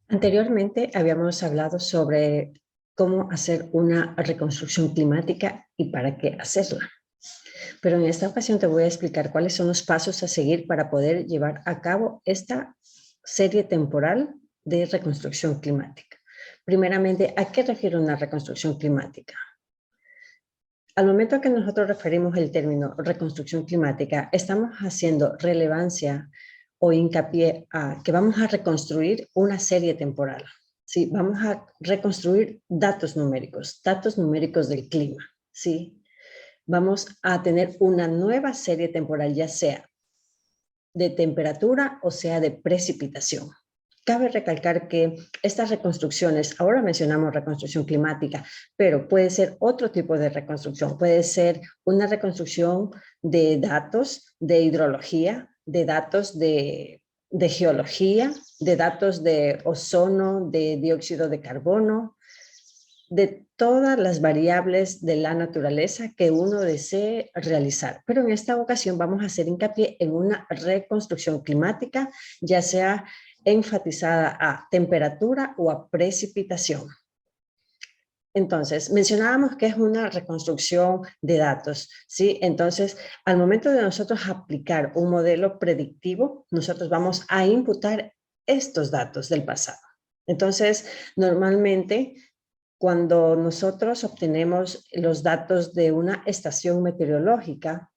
Anteriormente habíamos hablado sobre cómo hacer una reconstrucción climática y para qué hacerla. Pero en esta ocasión te voy a explicar cuáles son los pasos a seguir para poder llevar a cabo esta serie temporal de reconstrucción climática. Primeramente, ¿a qué refiere una reconstrucción climática? Al momento que nosotros referimos el término reconstrucción climática, estamos haciendo relevancia o hincapié a que vamos a reconstruir una serie temporal. ¿Sí? Vamos a reconstruir datos numéricos del clima. ¿Sí? Vamos a tener una nueva serie temporal, ya sea de temperatura o sea de precipitación. Cabe recalcar que estas reconstrucciones, ahora mencionamos reconstrucción climática, pero puede ser otro tipo de reconstrucción. Puede ser una reconstrucción de datos de hidrología, de datos de geología, de datos de ozono, de dióxido de carbono, de todas las variables de la naturaleza que uno desee realizar. Pero en esta ocasión vamos a hacer hincapié en una reconstrucción climática, ya sea enfatizada a temperatura o a precipitación. Entonces, mencionábamos que es una reconstrucción de datos, ¿sí? Entonces, al momento de nosotros aplicar un modelo predictivo, nosotros vamos a imputar estos datos del pasado. Entonces, normalmente, cuando nosotros obtenemos los datos de una estación meteorológica,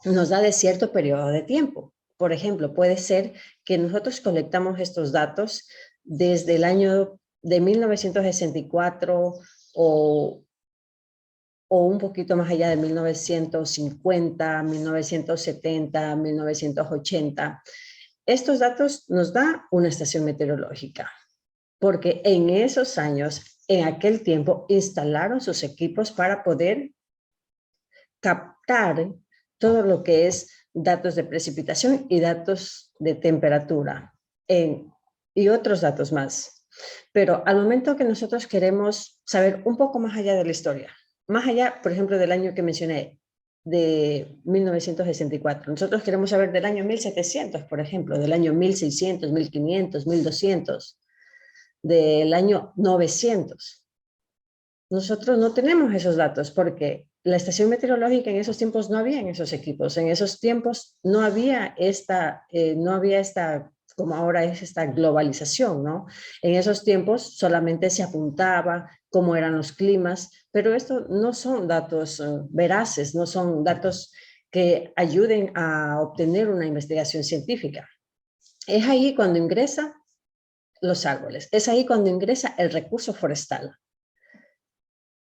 nos da de cierto periodo de tiempo. Por ejemplo, puede ser que nosotros colectamos estos datos desde el año de 1964 o, o un poquito más allá de 1950, 1970, 1980. Estos datos nos da una estación meteorológica, porque en esos años, en aquel tiempo, instalaron sus equipos para poder captar todo lo que es datos de precipitación y datos de temperatura y otros datos más. Pero al momento que nosotros queremos saber un poco más allá de la historia, más allá, por ejemplo, del año que mencioné, de 1964, nosotros queremos saber del año 1700, por ejemplo, del año 1600, 1500, 1200, del año 900. Nosotros no tenemos esos datos porque la estación meteorológica en esos tiempos no había en esos equipos. En esos tiempos no había esta, como ahora es esta globalización, ¿no? En esos tiempos solamente se apuntaba cómo eran los climas, pero esto no son datos veraces, no son datos que ayuden a obtener una investigación científica. Es ahí cuando ingresa los árboles, es ahí cuando ingresa el recurso forestal.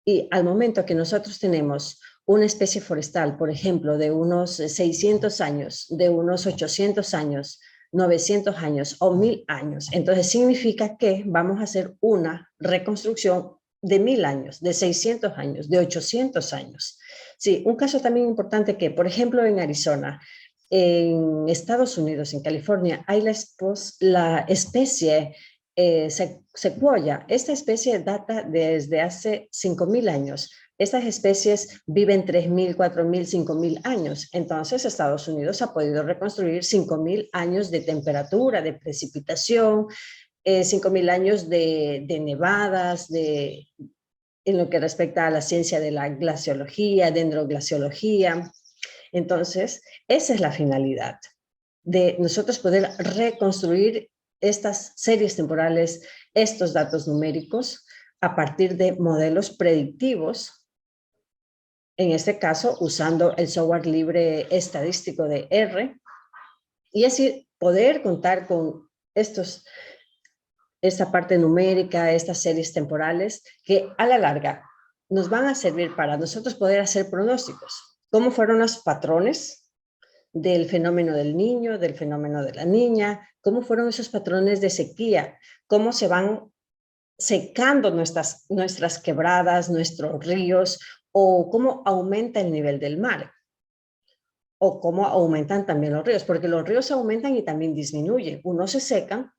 Y al momento que nosotros tenemos una especie forestal, por ejemplo, de unos 600 años, de unos 800 años, 900 años o 1000 años, entonces significa que vamos a hacer una reconstrucción de 1000 años, de 600 años, de 800 años. Sí, un caso también importante que, por ejemplo, en Arizona, en Estados Unidos, en California, hay la especie secuoya. Esta especie data desde hace 5000 años. Estas especies viven 3000, 4000, 5000 años. Entonces, Estados Unidos ha podido reconstruir 5000 años de temperatura, de precipitación, 5000 años de nevadas, en lo que respecta a la ciencia de la glaciología, dendroglaciología. Entonces, esa es la finalidad de nosotros poder reconstruir estas series temporales, estos datos numéricos, a partir de modelos predictivos, en este caso usando el software libre estadístico de R, y así poder contar con esta parte numérica, estas series temporales, que a la larga nos van a servir para nosotros poder hacer pronósticos. ¿Cómo fueron los patrones del fenómeno del niño, del fenómeno de la niña? ¿Cómo fueron esos patrones de sequía? ¿Cómo se van secando nuestras quebradas, nuestros ríos? ¿O cómo aumenta el nivel del mar? ¿O cómo aumentan también los ríos? Porque los ríos aumentan y también disminuyen. Unos se secan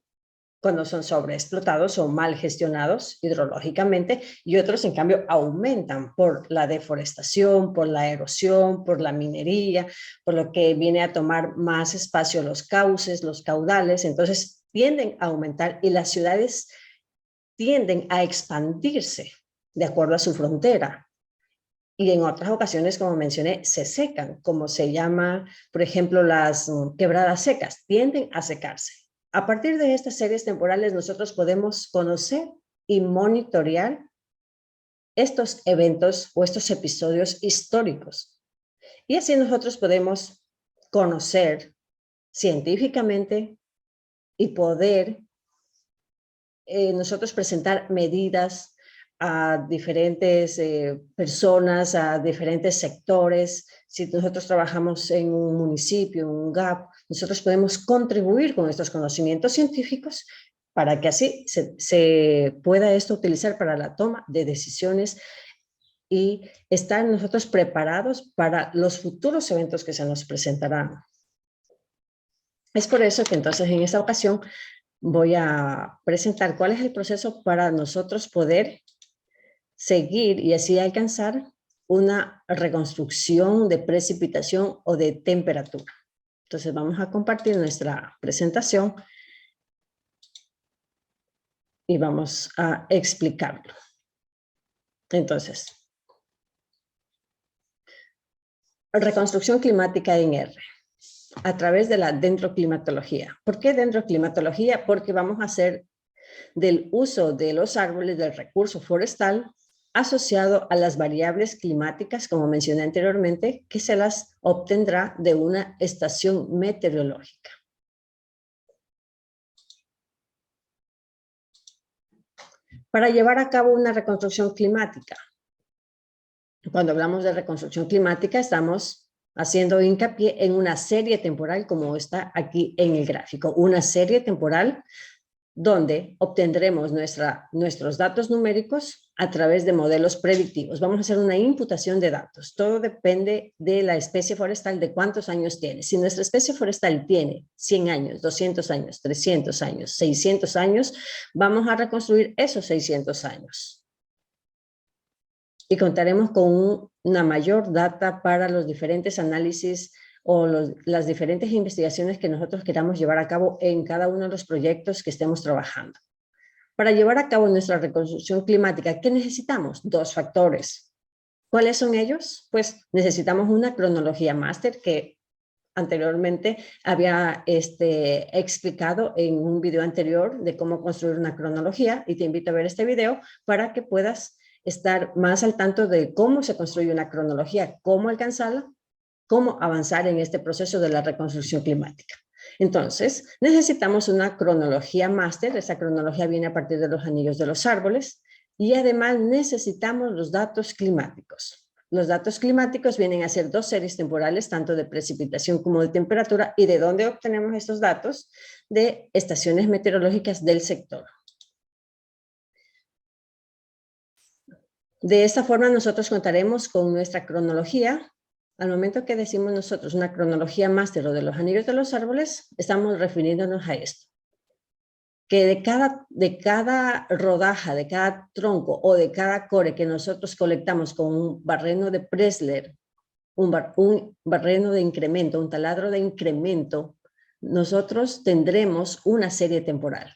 cuando son sobreexplotados o mal gestionados hidrológicamente, y otros, en cambio, aumentan por la deforestación, por la erosión, por la minería, por lo que viene a tomar más espacio los cauces, los caudales. Entonces, tienden a aumentar y las ciudades tienden a expandirse de acuerdo a su frontera. Y en otras ocasiones, como mencioné, se secan, como se llama, por ejemplo, las quebradas secas, tienden a secarse. A partir de estas series temporales, nosotros podemos conocer y monitorear estos eventos o estos episodios históricos. Y así nosotros podemos conocer científicamente y poder nosotros presentar medidas a diferentes personas, a diferentes sectores. Si nosotros trabajamos en un municipio, en un GAP, nosotros podemos contribuir con estos conocimientos científicos para que así se pueda esto utilizar para la toma de decisiones y estar nosotros preparados para los futuros eventos que se nos presentarán. Es por eso que entonces en esta ocasión voy a presentar cuál es el proceso para nosotros poder seguir y así alcanzar una reconstrucción de precipitación o de temperatura. Entonces vamos a compartir nuestra presentación y vamos a explicarlo. Entonces, reconstrucción climática en R, a través de la dendroclimatología. ¿Por qué dendroclimatología? Porque vamos a hacer del uso de los árboles, del recurso forestal, asociado a las variables climáticas, como mencioné anteriormente, que se las obtendrá de una estación meteorológica. Para llevar a cabo una reconstrucción climática, cuando hablamos de reconstrucción climática, estamos haciendo hincapié en una serie temporal, como está aquí en el gráfico, una serie temporal donde obtendremos nuestros datos numéricos a través de modelos predictivos. Vamos a hacer una imputación de datos. Todo depende de la especie forestal, de cuántos años tiene. Si nuestra especie forestal tiene 100 años, 200 años, 300 años, 600 años, vamos a reconstruir esos 600 años. Y contaremos con una mayor data para los diferentes análisis o las diferentes investigaciones que nosotros queramos llevar a cabo en cada uno de los proyectos que estemos trabajando. Para llevar a cabo nuestra reconstrucción climática, ¿qué necesitamos? Dos factores. ¿Cuáles son ellos? Pues necesitamos una cronología máster que anteriormente había explicado en un video anterior de cómo construir una cronología y te invito a ver este video para que puedas estar más al tanto de cómo se construye una cronología, cómo alcanzarla, cómo avanzar en este proceso de la reconstrucción climática. Entonces, necesitamos una cronología máster. Esa cronología viene a partir de los anillos de los árboles y además necesitamos los datos climáticos. Los datos climáticos vienen a ser dos series temporales, tanto de precipitación como de temperatura. ¿Y de dónde obtenemos estos datos? De estaciones meteorológicas del sector. De esta forma nosotros contaremos con nuestra cronología. Al momento que decimos nosotros una cronología máster o de los anillos de los árboles, estamos refiriéndonos a esto. Que de cada rodaja, de cada tronco o de cada core que nosotros colectamos con un barreno de Pressler, un barreno de incremento, un taladro de incremento, nosotros tendremos una serie temporal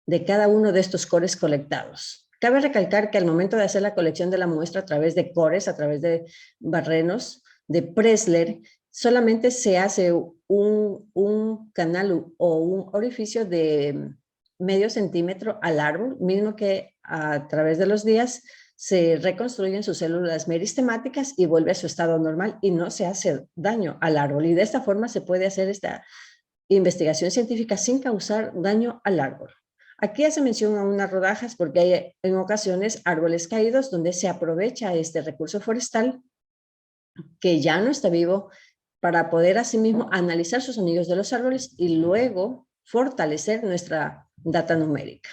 de cada uno de estos cores colectados. Cabe recalcar que al momento de hacer la colección de la muestra a través de cores, a través de barrenos de Pressler, solamente se hace un canal o un orificio de medio centímetro al árbol, mismo que a través de los días se reconstruyen sus células meristemáticas y vuelve a su estado normal y no se hace daño al árbol. Y de esta forma se puede hacer esta investigación científica sin causar daño al árbol. Aquí hace mención a unas rodajas porque hay en ocasiones árboles caídos donde se aprovecha este recurso forestal que ya no está vivo para poder asimismo analizar sus anillos de los árboles y luego fortalecer nuestra data numérica.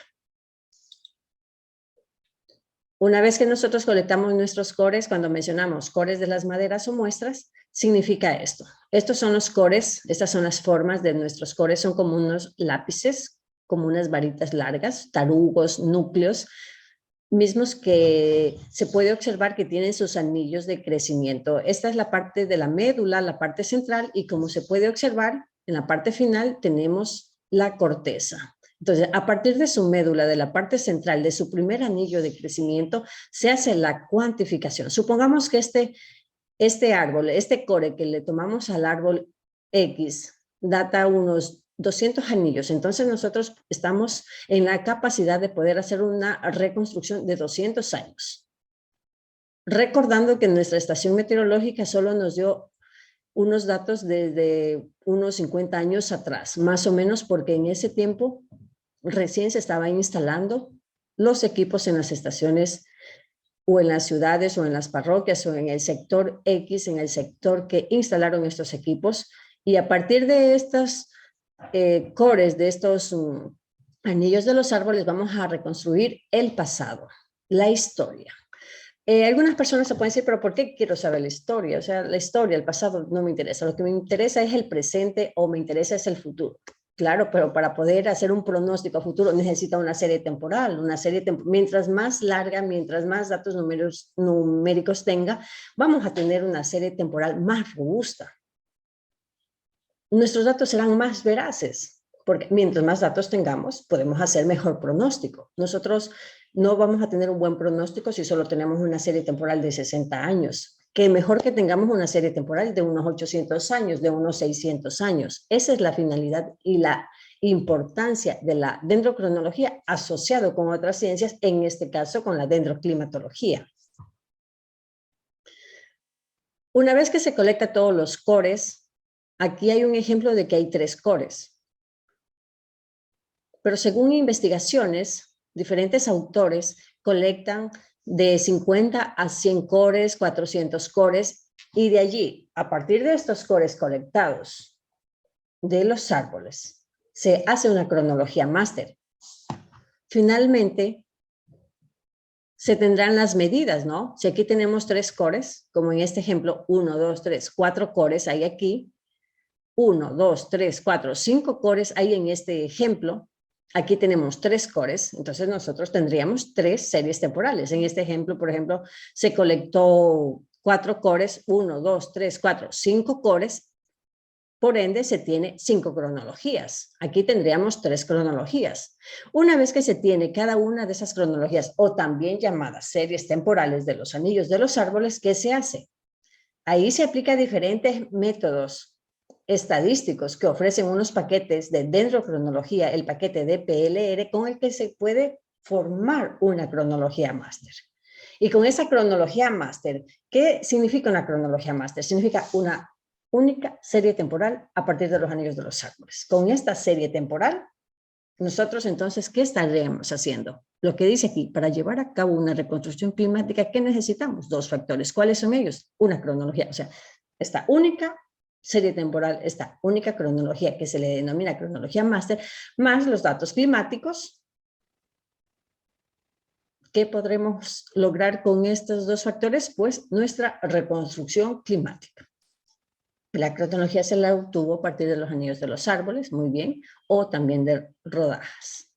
Una vez que nosotros colectamos nuestros cores, cuando mencionamos cores de las maderas o muestras, significa esto. Estos son los cores, estas son las formas de nuestros cores, son como unos lápices, como unas varitas largas, tarugos, núcleos, mismos que se puede observar que tienen sus anillos de crecimiento. Esta es la parte de la médula, la parte central, y como se puede observar, en la parte final tenemos la corteza. Entonces, a partir de su médula, de la parte central, de su primer anillo de crecimiento, se hace la cuantificación. Supongamos que este árbol, este core que le tomamos al árbol X, data unos 200 anillos. Entonces, nosotros estamos en la capacidad de poder hacer una reconstrucción de 200 años. Recordando que nuestra estación meteorológica solo nos dio unos datos desde unos 50 años atrás, más o menos, porque en ese tiempo recién se estaban instalando los equipos en las estaciones o en las ciudades o en las parroquias o en el sector X, en el sector que instalaron estos equipos. Y a partir de estos cores, de estos anillos de los árboles, vamos a reconstruir el pasado, la historia. Algunas personas se pueden decir, pero ¿por qué quiero saber la historia? O sea, la historia, el pasado no me interesa. Lo que me interesa es el presente o me interesa es el futuro. Claro, pero para poder hacer un pronóstico a futuro necesita una serie temporal, mientras más larga, mientras más datos numéricos tenga, vamos a tener una serie temporal más robusta. Nuestros datos serán más veraces, porque mientras más datos tengamos, podemos hacer mejor pronóstico. Nosotros no vamos a tener un buen pronóstico si solo tenemos una serie temporal de 60 años. Que mejor que tengamos una serie temporal de unos 800 años, de unos 600 años. Esa es la finalidad y la importancia de la dendrocronología asociado con otras ciencias, en este caso con la dendroclimatología. Una vez que se colecta todos los cores, aquí hay un ejemplo de que hay 3 cores. Pero según investigaciones, diferentes autores colectan de 50 a 100 cores, 400 cores, y de allí, a partir de estos cores colectados de los árboles, se hace una cronología máster. Finalmente, se tendrán las medidas, ¿no? Si aquí tenemos 3 cores, como en este ejemplo, 1, 2, 3, 4 cores hay aquí, 1, 2, 3, 4, 5 cores hay en este ejemplo. Aquí tenemos 3 cores, entonces nosotros tendríamos 3 series temporales. En este ejemplo, por ejemplo, se colectó 4 cores, 1, 2, 3, 4, 5 cores, por ende se tiene 5 cronologías. Aquí tendríamos 3 cronologías. Una vez que se tiene cada una de esas cronologías, o también llamadas series temporales de los anillos de los árboles, ¿qué se hace? Ahí se aplica diferentes métodos estadísticos que ofrecen unos paquetes de dendrocronología, el paquete de PLR, con el que se puede formar una cronología máster. Y con esa cronología máster, ¿qué significa una cronología máster? Significa una única serie temporal a partir de los anillos de los árboles. Con esta serie temporal, nosotros entonces, ¿qué estaríamos haciendo? Lo que dice aquí, para llevar a cabo una reconstrucción climática, ¿qué necesitamos? 2 factores. ¿Cuáles son ellos? Una cronología, o sea, esta única serie temporal, esta única cronología que se le denomina cronología máster, más los datos climáticos. ¿Qué podremos lograr con estos 2 factores? Pues nuestra reconstrucción climática. La cronología se la obtuvo a partir de los anillos de los árboles, muy bien, o también de rodajas.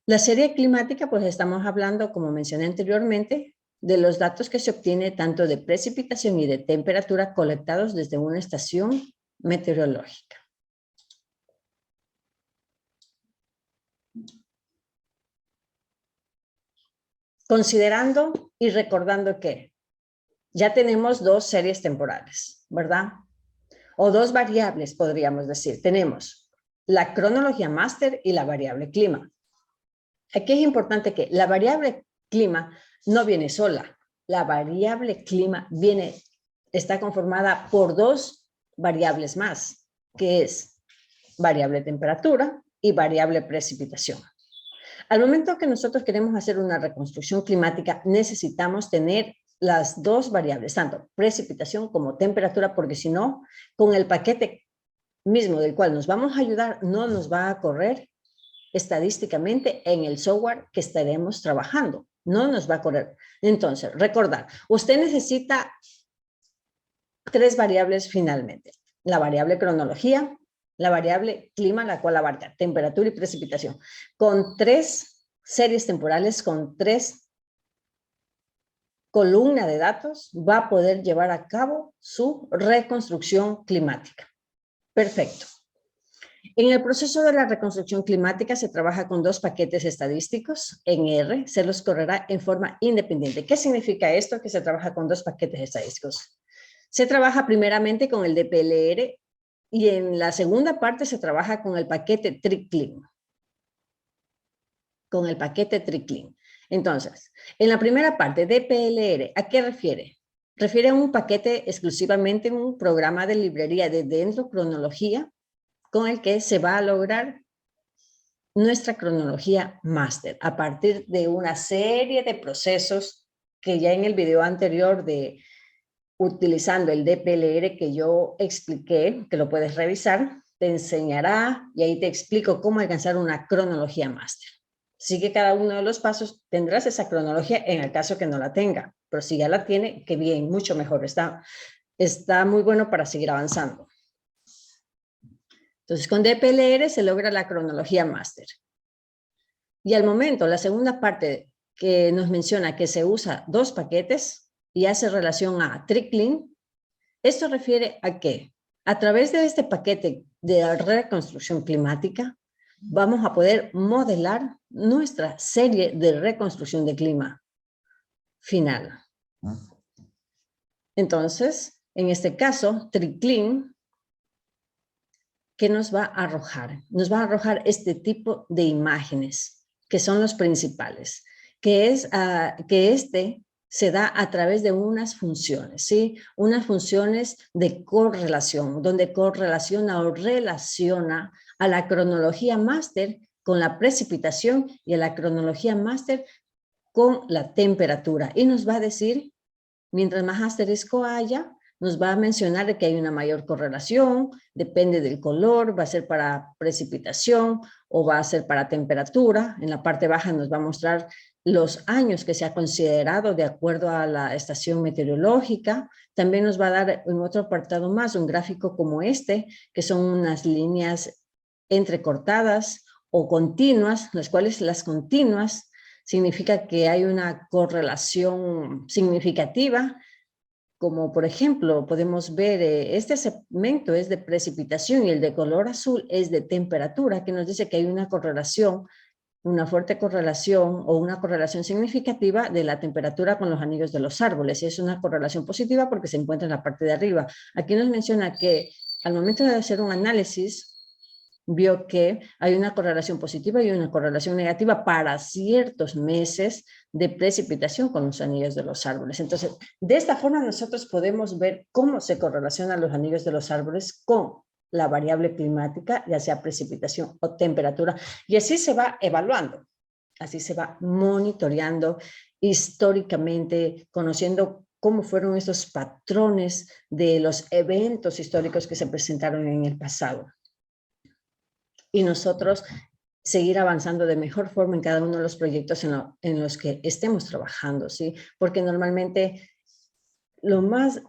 La serie climática, pues estamos hablando, como mencioné anteriormente, de los datos que se obtiene tanto de precipitación y de temperatura colectados desde una estación meteorológica. Considerando y recordando que ya tenemos 2 series temporales, ¿verdad? O 2 variables, podríamos decir. Tenemos la cronología máster y la variable clima. Aquí es importante que la variable clima no viene sola. La variable clima está conformada por 2 variables más, que es variable temperatura y variable precipitación. Al momento que nosotros queremos hacer una reconstrucción climática, necesitamos tener las 2 variables, tanto precipitación como temperatura, porque si no, con el paquete mismo del cual nos vamos a ayudar, no nos va a correr estadísticamente en el software que estaremos trabajando. No nos va a correr. Entonces, recordar, usted necesita 3 variables finalmente. La variable cronología, la variable clima, la cual abarca temperatura y precipitación, con 3 series temporales, con 3 columnas de datos, va a poder llevar a cabo su reconstrucción climática. Perfecto. En el proceso de la reconstrucción climática se trabaja con 2 paquetes estadísticos en R, se los correrá en forma independiente. ¿Qué significa esto? Que se trabaja con 2 paquetes estadísticos. Se trabaja primeramente con el DPLR y en la segunda parte se trabaja con el paquete TriClean. Con el paquete TriClean. Entonces, en la primera parte, DPLR, ¿a qué refiere? Refiere a un paquete exclusivamente, un programa de librería de dendrocronología con el que se va a lograr nuestra cronología máster a partir de una serie de procesos que ya en el video anterior de utilizando el DPLR que yo expliqué, que lo puedes revisar, te enseñará y ahí te explico cómo alcanzar una cronología máster. Sigue cada uno de los pasos, tendrás esa cronología en el caso que no la tenga, pero si ya la tiene, qué bien, mucho mejor, está muy bueno para seguir avanzando. Entonces, con DPLR se logra la cronología máster. Y al momento, la segunda parte que nos menciona que se usa 2 paquetes y hace relación a TriClean, esto refiere a que a través de este paquete de reconstrucción climática vamos a poder modelar nuestra serie de reconstrucción de clima final. Entonces, en este caso, TriClean, ¿qué nos va a arrojar? Nos va a arrojar este tipo de imágenes, que son los principales, que este se da a través de unas funciones, ¿sí? Unas funciones de correlación, donde correlaciona o relaciona a la cronología máster con la precipitación y a la cronología máster con la temperatura. Y nos va a decir, mientras más asterisco haya, nos va a mencionar que hay una mayor correlación, depende del color, va a ser para precipitación o va a ser para temperatura. En la parte baja nos va a mostrar los años que se ha considerado de acuerdo a la estación meteorológica. También nos va a dar en otro apartado más un gráfico como este, que son unas líneas entrecortadas o continuas, las cuales las continuas significa que hay una correlación significativa, como por ejemplo podemos ver este segmento es de precipitación y el de color azul es de temperatura, que nos dice que hay una correlación, una fuerte correlación o una correlación significativa de la temperatura con los anillos de los árboles, y es una correlación positiva porque se encuentra en la parte de arriba. Aquí nos menciona que al momento de hacer un análisis vio que hay una correlación positiva y una correlación negativa para ciertos meses de precipitación con los anillos de los árboles. Entonces, de esta forma nosotros podemos ver cómo se correlacionan los anillos de los árboles con la variable climática, ya sea precipitación o temperatura, y así se va evaluando, así se va monitoreando históricamente, conociendo cómo fueron esos patrones de los eventos históricos que se presentaron en el pasado. Y nosotros seguir avanzando de mejor forma en cada uno de los proyectos en los que estemos trabajando, ¿sí? Porque normalmente lo más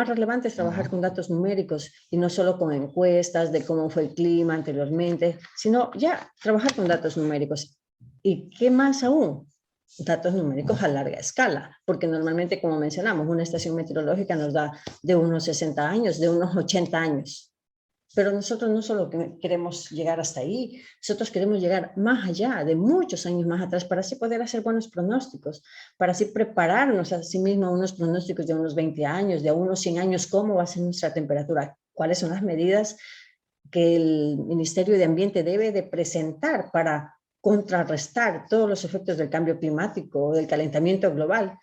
relevante es trabajar con datos numéricos y no solo con encuestas de cómo fue el clima anteriormente, sino ya trabajar con datos numéricos. ¿Y qué más aún? Datos numéricos a larga escala, porque normalmente, como mencionamos, una estación meteorológica nos da de unos 60 años, de unos 80 años. Pero nosotros no solo queremos llegar hasta ahí, nosotros queremos llegar más allá, de muchos años más atrás, para así poder hacer buenos pronósticos, para así prepararnos a sí mismos a unos pronósticos de unos 20 años, de unos 100 años, cómo va a ser nuestra temperatura, cuáles son las medidas que el Ministerio de Ambiente debe de presentar para contrarrestar todos los efectos del cambio climático o del calentamiento global,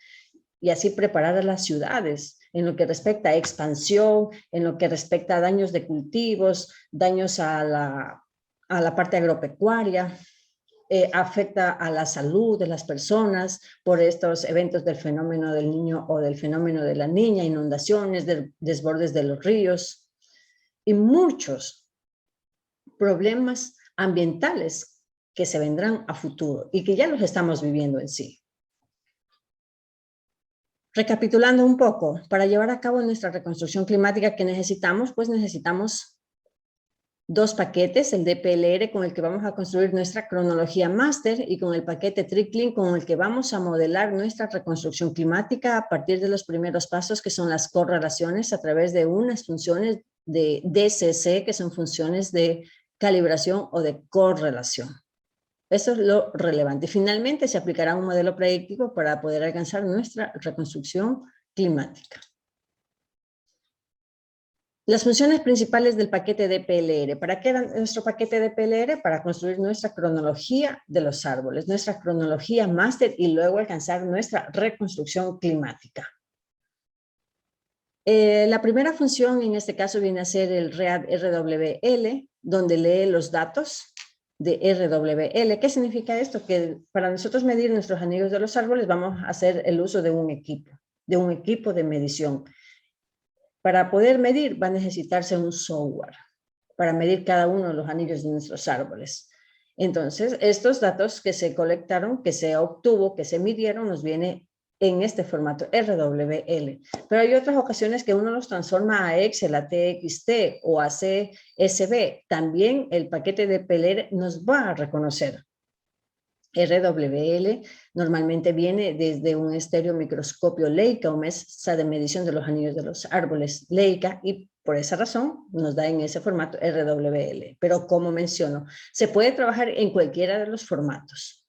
y así preparar a las ciudades en lo que respecta a expansión, en lo que respecta a daños de cultivos, daños a la parte agropecuaria, afecta a la salud de las personas por estos eventos del fenómeno del niño o del fenómeno de la niña, inundaciones, desbordes de los ríos y muchos problemas ambientales que se vendrán a futuro y que ya los estamos viviendo en sí. Recapitulando un poco, para llevar a cabo nuestra reconstrucción climática que necesitamos, pues necesitamos 2 paquetes, el DPLR con el que vamos a construir nuestra cronología máster y con el paquete TriClean con el que vamos a modelar nuestra reconstrucción climática a partir de los primeros pasos que son las correlaciones a través de unas funciones de DCC, que son funciones de calibración o de correlación. Eso es lo relevante. Finalmente, se aplicará un modelo predictivo para poder alcanzar nuestra reconstrucción climática. Las funciones principales del paquete DPLR. ¿Para qué era nuestro paquete DPLR? Para construir nuestra cronología de los árboles, nuestra cronología máster y luego alcanzar nuestra reconstrucción climática. La primera función en este caso viene a ser el READ RWL, donde lee los datos de RWL. ¿Qué significa esto? Que para nosotros medir nuestros anillos de los árboles vamos a hacer el uso de un equipo de medición. Para poder medir va a necesitarse un software para medir cada uno de los anillos de nuestros árboles. Entonces, estos datos que se colectaron, que se obtuvo, que se midieron, nos viene en este formato RWL. Pero hay otras ocasiones que uno los transforma a Excel, a TXT o a CSV. También el paquete de DPLR nos va a reconocer. RWL normalmente viene desde un estereomicroscopio Leica o mesa de medición de los anillos de los árboles Leica y por esa razón nos da en ese formato RWL. Pero como menciono, se puede trabajar en cualquiera de los formatos.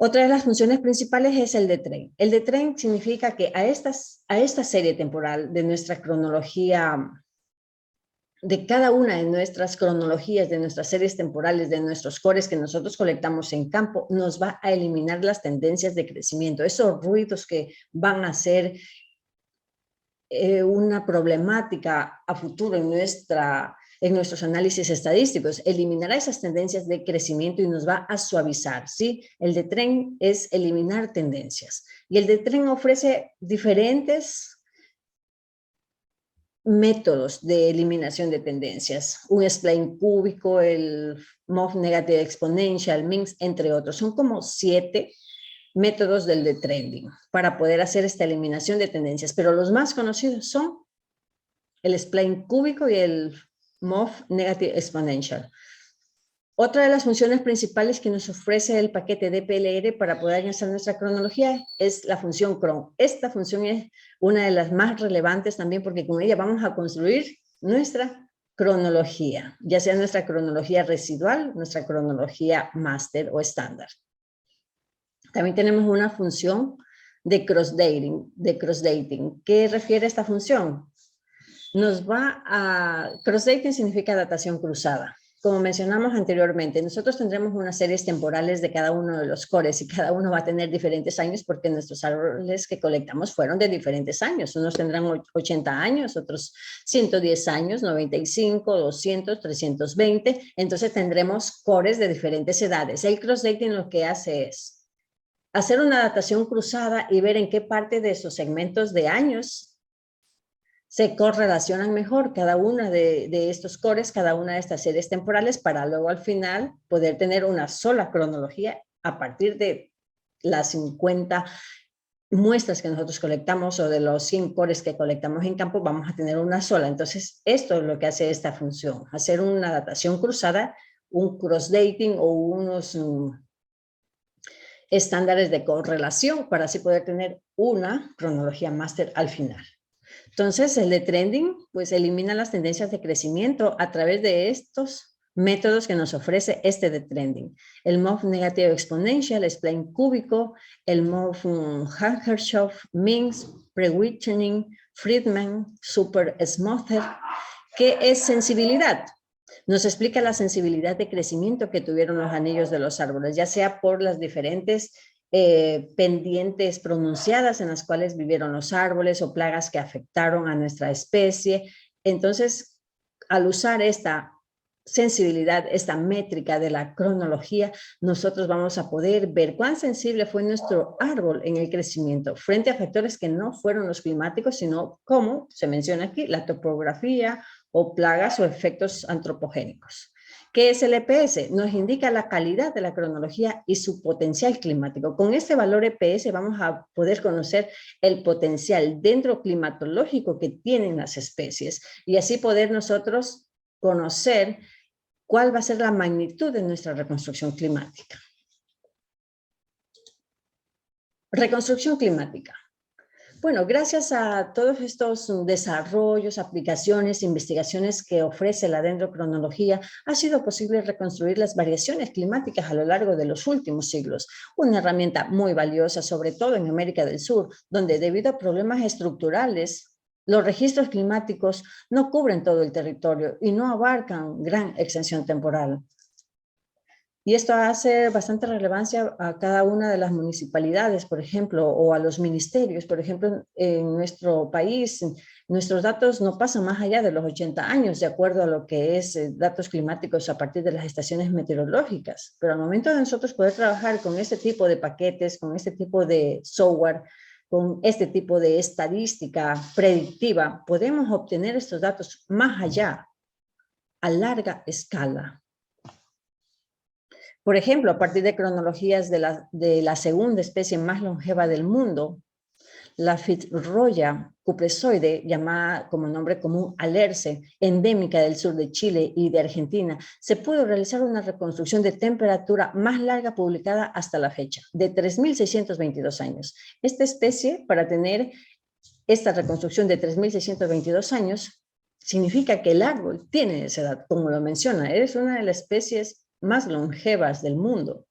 Otra de las funciones principales es el DTRAIN. El DTRAIN significa que a esta serie temporal de nuestra cronología, de cada una de nuestras cronologías, de nuestras series temporales, de nuestros cores que nosotros colectamos en campo, nos va a eliminar las tendencias de crecimiento, esos ruidos que van a ser una problemática a futuro en nuestros análisis estadísticos. Eliminará esas tendencias de crecimiento y nos va a suavizar, ¿sí? El DTRAIN es eliminar tendencias. Y el DTRAIN ofrece diferentes métodos de eliminación de tendencias, un spline cúbico, el MOF Negative Exponential, MINX, entre otros. Son como 7 métodos del detrending para poder hacer esta eliminación de tendencias, pero los más conocidos son el spline cúbico y el MOF Negative Exponential. Otra de las funciones principales que nos ofrece el paquete DPLR para poder alcanzar nuestra cronología es la función cron. Esta función es una de las más relevantes también porque con ella vamos a construir nuestra cronología, ya sea nuestra cronología residual, nuestra cronología máster o estándar. También tenemos una función de cross-dating. ¿Qué refiere esta función? Cross-dating significa datación cruzada. Como mencionamos anteriormente, nosotros tendremos unas series temporales de cada uno de los cores y cada uno va a tener diferentes años porque nuestros árboles que colectamos fueron de diferentes años. Unos tendrán 80 años, otros 110 años, 95, 200, 320. Entonces tendremos cores de diferentes edades. El cross-dating lo que hace es hacer una datación cruzada y ver en qué parte de esos segmentos de años se correlacionan mejor cada una de estos cores, cada una de estas series temporales, para luego al final poder tener una sola cronología a partir de las 50 muestras que nosotros colectamos o de los 100 cores que colectamos en campo, vamos a tener una sola. Entonces, esto es lo que hace esta función, hacer una datación cruzada, un cross-dating o unos estándares de correlación para así poder tener una cronología máster al final. Entonces, el de trending, pues elimina las tendencias de crecimiento a través de estos métodos que nos ofrece este de trending. El MOF Negative Exponential, spline cúbico, el MOF Hagershoff, MINX, Pre-Whittening, Friedman, Super Smoother. ¿Qué es sensibilidad? Nos explica la sensibilidad de crecimiento que tuvieron los anillos de los árboles, ya sea por las diferentes pendientes pronunciadas en las cuales vivieron los árboles o plagas que afectaron a nuestra especie. Entonces, al usar esta sensibilidad, esta métrica de la cronología, nosotros vamos a poder ver cuán sensible fue nuestro árbol en el crecimiento frente a factores que no fueron los climáticos, sino como se menciona aquí, la topografía o plagas o efectos antropogénicos. ¿Qué es el EPS? Nos indica la calidad de la cronología y su potencial climático. Con este valor EPS vamos a poder conocer el potencial dendroclimatológico que tienen las especies y así poder nosotros conocer cuál va a ser la magnitud de nuestra reconstrucción climática. Reconstrucción climática. Bueno, gracias a todos estos desarrollos, aplicaciones, investigaciones que ofrece la dendrocronología, ha sido posible reconstruir las variaciones climáticas a lo largo de los últimos siglos. Una herramienta muy valiosa, sobre todo en América del Sur, donde debido a problemas estructurales, los registros climáticos no cubren todo el territorio y no abarcan gran extensión temporal. Y esto hace bastante relevancia a cada una de las municipalidades, por ejemplo, o a los ministerios. Por ejemplo, en nuestro país, nuestros datos no pasan más allá de los 80 años, de acuerdo a lo que es datos climáticos a partir de las estaciones meteorológicas. Pero al momento de nosotros poder trabajar con este tipo de paquetes, con este tipo de software, con este tipo de estadística predictiva, podemos obtener estos datos más allá, a larga escala. Por ejemplo, a partir de cronologías de la segunda especie más longeva del mundo, la Fitzroya cupresoide, llamada como nombre común alerce, endémica del sur de Chile y de Argentina, se pudo realizar una reconstrucción de temperatura más larga publicada hasta la fecha, de 3.622 años. Esta especie, para tener esta reconstrucción de 3.622 años, significa que el árbol tiene esa edad, como lo menciona, es una de las especies más longevas del mundo,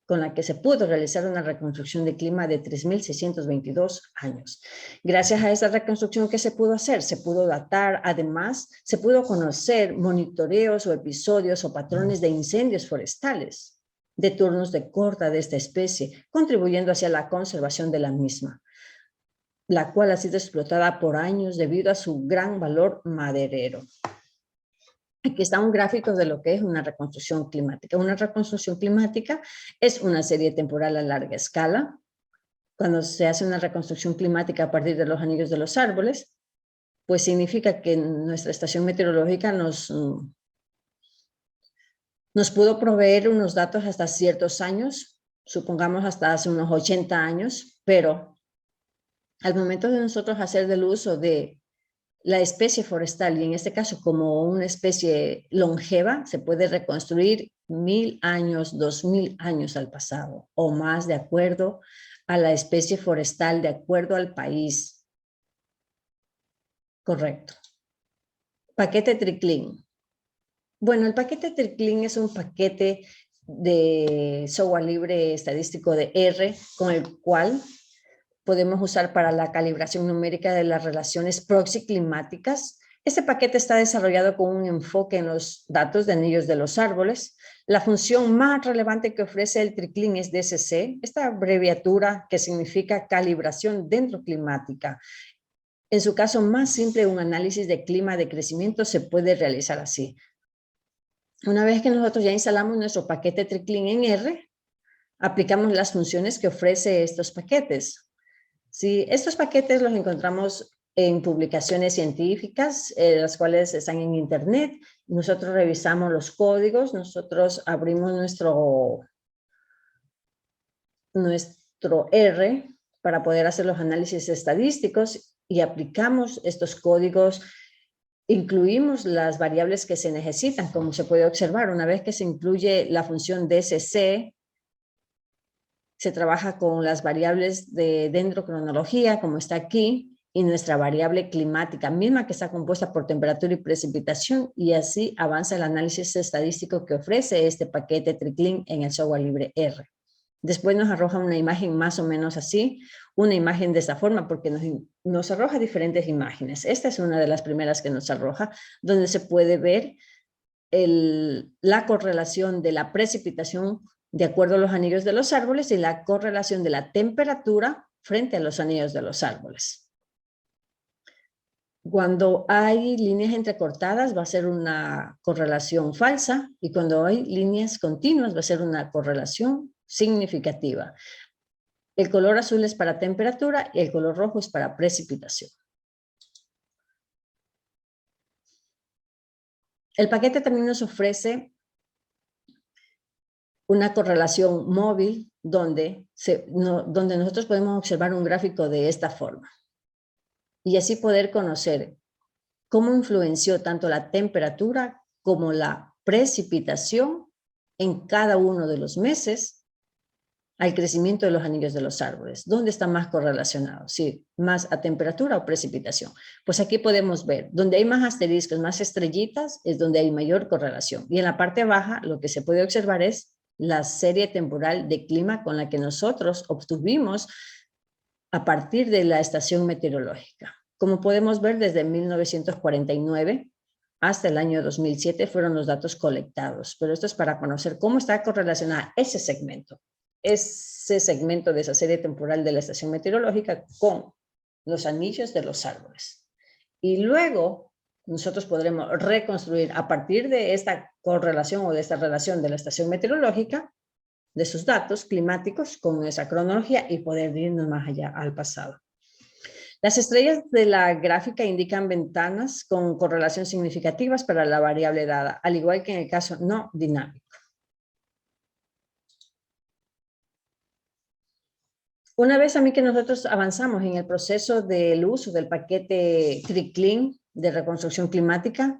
con la que se pudo realizar una reconstrucción de clima de 3.622 años. Gracias a esa reconstrucción que se pudo hacer, se pudo datar, además, se pudo conocer monitoreos o episodios o patrones de incendios forestales, de turnos de corta de esta especie, contribuyendo hacia la conservación de la misma, la cual ha sido explotada por años debido a su gran valor maderero. Aquí está un gráfico de lo que es una reconstrucción climática. Una reconstrucción climática es una serie temporal a larga escala. Cuando se hace una reconstrucción climática a partir de los anillos de los árboles, pues significa que nuestra estación meteorológica nos pudo proveer unos datos hasta ciertos años, supongamos hasta hace unos 80 años, pero al momento de nosotros hacer del uso de la especie forestal, y en este caso como una especie longeva, se puede reconstruir 1.000 años, 2.000 años al pasado o más, de acuerdo a la especie forestal, de acuerdo al país. Correcto. Paquete Triclin. Bueno, el paquete Triclin es un paquete de software libre estadístico de R, con el cual podemos usar para la calibración numérica de las relaciones proxy climáticas. Este paquete está desarrollado con un enfoque en los datos de anillos de los árboles. La función más relevante que ofrece el Triclin es DSC, esta abreviatura que significa calibración dendroclimática. En su caso más simple, un análisis de clima de crecimiento se puede realizar así. Una vez que nosotros ya instalamos nuestro paquete Triclin en R, aplicamos las funciones que ofrece estos paquetes. Sí, estos paquetes los encontramos en publicaciones científicas, las cuales están en internet. Nosotros revisamos los códigos, nosotros abrimos nuestro R para poder hacer los análisis estadísticos y aplicamos estos códigos. Incluimos las variables que se necesitan, como se puede observar. Una vez que se incluye la función DSC, se trabaja con las variables de dendrocronología, como está aquí, y nuestra variable climática, misma que está compuesta por temperatura y precipitación, y así avanza el análisis estadístico que ofrece este paquete Triclin en el software libre R. Después nos arroja una imagen más o menos así, una imagen de esta forma, porque nos arroja diferentes imágenes. Esta es una de las primeras que nos arroja, donde se puede ver la correlación de la precipitación de acuerdo a los anillos de los árboles y la correlación de la temperatura frente a los anillos de los árboles. Cuando hay líneas entrecortadas va a ser una correlación falsa y cuando hay líneas continuas va a ser una correlación significativa. El color azul es para temperatura y el color rojo es para precipitación. El paquete también nos ofrece una correlación móvil donde nosotros podemos observar un gráfico de esta forma y así poder conocer cómo influenció tanto la temperatura como la precipitación en cada uno de los meses al crecimiento de los anillos de los árboles. ¿Dónde está más correlacionado? Sí, más a temperatura o precipitación. Pues aquí podemos ver, donde hay más asteriscos, más estrellitas, es donde hay mayor correlación. Y en la parte baja, lo que se puede observar es la serie temporal de clima con la que nosotros obtuvimos a partir de la estación meteorológica. Como podemos ver, desde 1949 hasta el año 2007 fueron los datos colectados, pero esto es para conocer cómo está correlacionada ese segmento de esa serie temporal de la estación meteorológica con los anillos de los árboles. Y luego nosotros podremos reconstruir a partir de esta correlación o de esta relación de la estación meteorológica, de sus datos climáticos con nuestra cronología y poder irnos más allá al pasado. Las estrellas de la gráfica indican ventanas con correlación significativas para la variable dada, al igual que en el caso no dinámico. Una vez a mí que nosotros avanzamos en el proceso del uso del paquete TriCLIN de reconstrucción climática,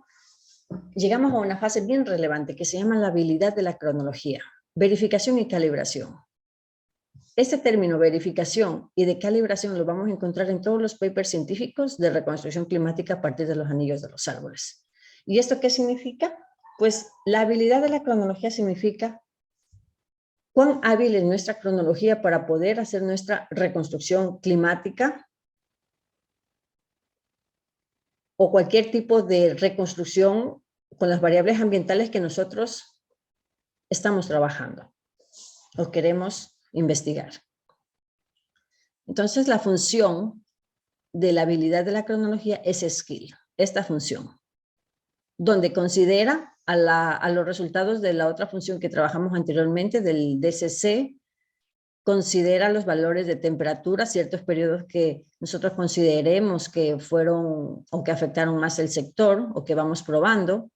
llegamos a una fase bien relevante que se llama la habilidad de la cronología, verificación y calibración. Este término verificación y de calibración lo vamos a encontrar en todos los papers científicos de reconstrucción climática a partir de los anillos de los árboles. ¿Y esto qué significa? Pues la habilidad de la cronología significa cuán hábil es nuestra cronología para poder hacer nuestra reconstrucción climática o cualquier tipo de reconstrucción con las variables ambientales que nosotros estamos trabajando o queremos investigar. Entonces, la función de la habilidad de la cronología es skill, esta función, donde considera a los resultados de la otra función que trabajamos anteriormente, del DCC, considera los valores de temperatura, ciertos periodos que nosotros consideremos que fueron o que afectaron más el sector o que vamos probando,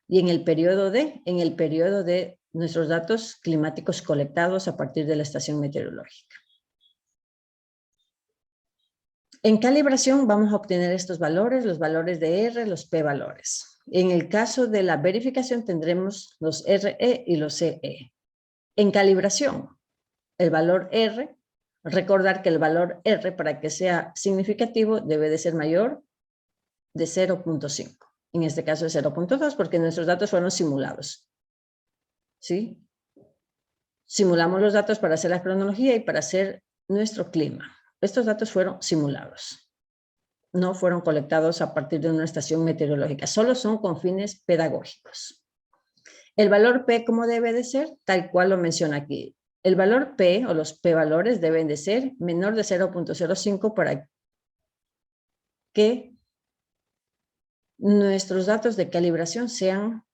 y en el periodo de nuestros datos climáticos colectados a partir de la estación meteorológica. En calibración vamos a obtener estos valores, los valores de R, los P valores. En el caso de la verificación tendremos los RE y los CE. En calibración, el valor R, recordar que el valor R para que sea significativo debe de ser mayor de 0.5. En este caso es 0.2 porque nuestros datos fueron simulados. ¿Sí? Simulamos los datos para hacer la cronología y para hacer nuestro clima. Estos datos fueron simulados. No fueron colectados a partir de una estación meteorológica, solo son con fines pedagógicos. El valor P, ¿cómo debe de ser? Tal cual lo menciona aquí. El valor P o los P valores deben de ser menor de 0.05 para que nuestros datos de calibración sean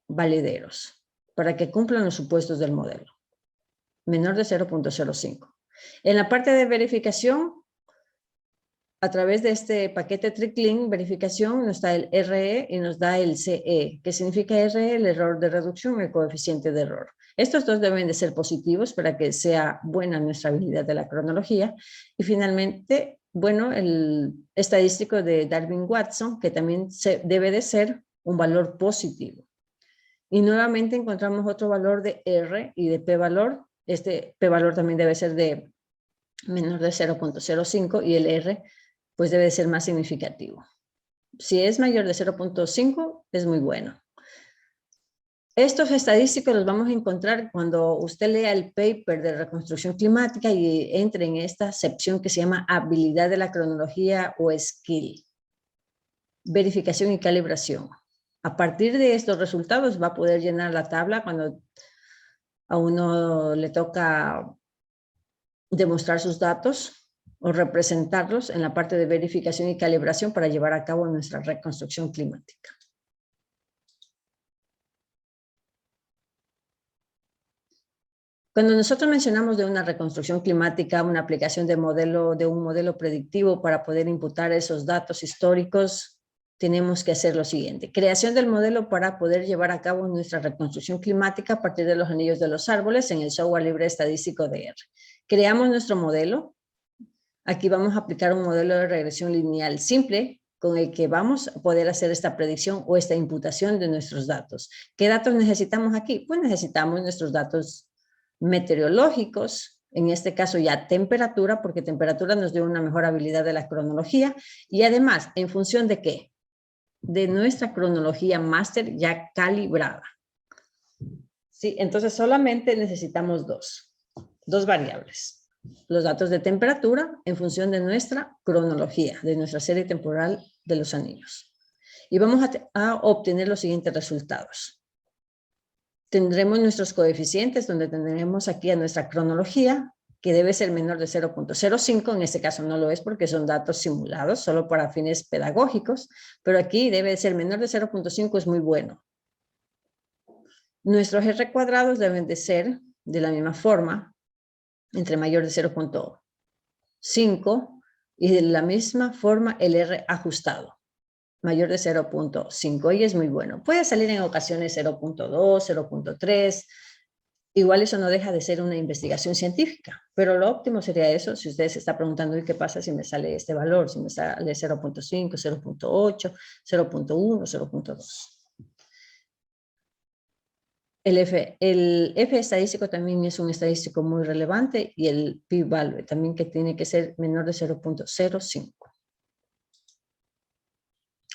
valideros, para que cumplan los supuestos del modelo. Menor de 0.05. En la parte de verificación, a través de este paquete TriCLIN verificación nos da el RE y nos da el CE. ¿Qué significa RE? El error de reducción, el coeficiente de error. Estos dos deben de ser positivos para que sea buena nuestra habilidad de la cronología. Y finalmente, bueno, el estadístico de Darwin-Watson, que también debe de ser un valor positivo. Y nuevamente encontramos otro valor de R y de P valor. Este P valor también debe ser de menor de 0.05 y el R pues debe ser más significativo. Si es mayor de 0.5 es muy bueno. Estos estadísticos los vamos a encontrar cuando usted lea el paper de reconstrucción climática y entre en esta sección que se llama habilidad de la cronología o skill. Verificación y calibración. A partir de estos resultados va a poder llenar la tabla cuando a uno le toca demostrar sus datos o representarlos en la parte de verificación y calibración para llevar a cabo nuestra reconstrucción climática. Cuando nosotros mencionamos de una reconstrucción climática, una aplicación de un modelo predictivo para poder imputar esos datos históricos, tenemos que hacer lo siguiente. Creación del modelo para poder llevar a cabo nuestra reconstrucción climática a partir de los anillos de los árboles en el software libre estadístico de R. Creamos nuestro modelo. Aquí vamos a aplicar un modelo de regresión lineal simple con el que vamos a poder hacer esta predicción o esta imputación de nuestros datos. ¿Qué datos necesitamos aquí? Pues necesitamos nuestros datos meteorológicos, en este caso ya temperatura, porque temperatura nos dio una mejor habilidad de la cronología, y además, ¿en función de qué? De nuestra cronología máster ya calibrada. ¿Sí? Entonces solamente necesitamos dos variables. Los datos de temperatura en función de nuestra cronología, de nuestra serie temporal de los anillos. Y vamos a obtener los siguientes resultados. Tendremos nuestros coeficientes, donde tendremos aquí a nuestra cronología, que debe ser menor de 0.05, en este caso no lo es porque son datos simulados, solo para fines pedagógicos, pero aquí debe ser menor de 0.5, es muy bueno. Nuestros R cuadrados deben de ser de la misma forma, entre mayor de 0.5 y de la misma forma el R ajustado, mayor de 0.5, y es muy bueno. Puede salir en ocasiones 0.2, 0.3, igual eso no deja de ser una investigación científica, pero lo óptimo sería eso. Si usted se está preguntando, ¿y qué pasa si me sale este valor? Si me sale 0.5, 0.8, 0.1, 0.2. El F estadístico también es un estadístico muy relevante, y el p-value también, que tiene que ser menor de 0.05.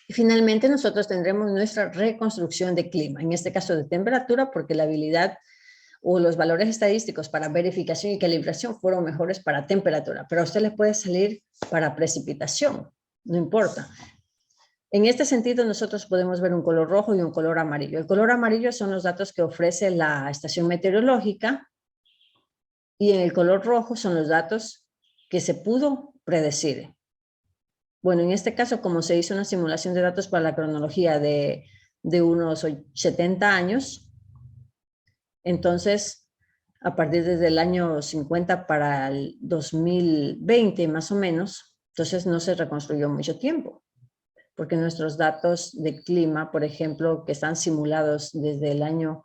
Y finalmente nosotros tendremos nuestra reconstrucción de clima, en este caso de temperatura, porque la habilidad o los valores estadísticos para verificación y calibración fueron mejores para temperatura, pero a usted le puede salir para precipitación, no importa. En este sentido, nosotros podemos ver un color rojo y un color amarillo. El color amarillo son los datos que ofrece la estación meteorológica, y en el color rojo son los datos que se pudo predecir. Bueno, en este caso, como se hizo una simulación de datos para la cronología de unos 70 años, entonces, a partir desde el año 50 para el 2020, más o menos, entonces no se reconstruyó mucho tiempo, porque nuestros datos de clima, por ejemplo, que están simulados desde el año,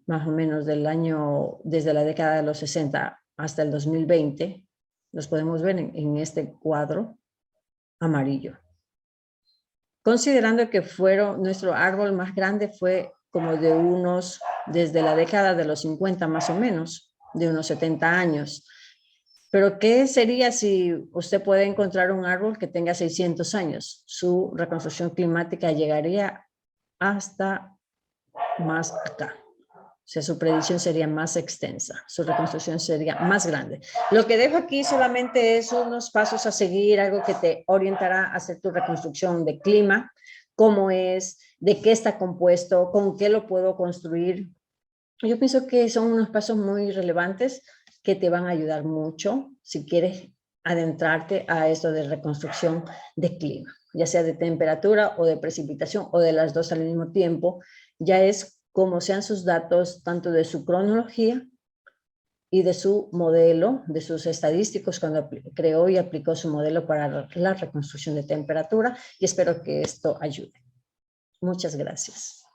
más o menos desde la década de los 60 hasta el 2020, los podemos ver en este cuadro amarillo. Considerando que nuestro árbol más grande fue como desde la década de los 50 más o menos, de unos 70 años. Pero ¿qué sería si usted puede encontrar un árbol que tenga 600 años? Su reconstrucción climática llegaría hasta más acá. O sea, su predicción sería más extensa, su reconstrucción sería más grande. Lo que dejo aquí solamente es unos pasos a seguir, algo que te orientará a hacer tu reconstrucción de clima, cómo es, de qué está compuesto, con qué lo puedo construir. Yo pienso que son unos pasos muy relevantes que te van a ayudar mucho si quieres adentrarte a esto de reconstrucción de clima, ya sea de temperatura o de precipitación o de las dos al mismo tiempo. Ya es como sean sus datos, tanto de su cronología y de su modelo, de sus estadísticos, cuando creó y aplicó su modelo para la reconstrucción de temperatura, y espero que esto ayude. Muchas gracias.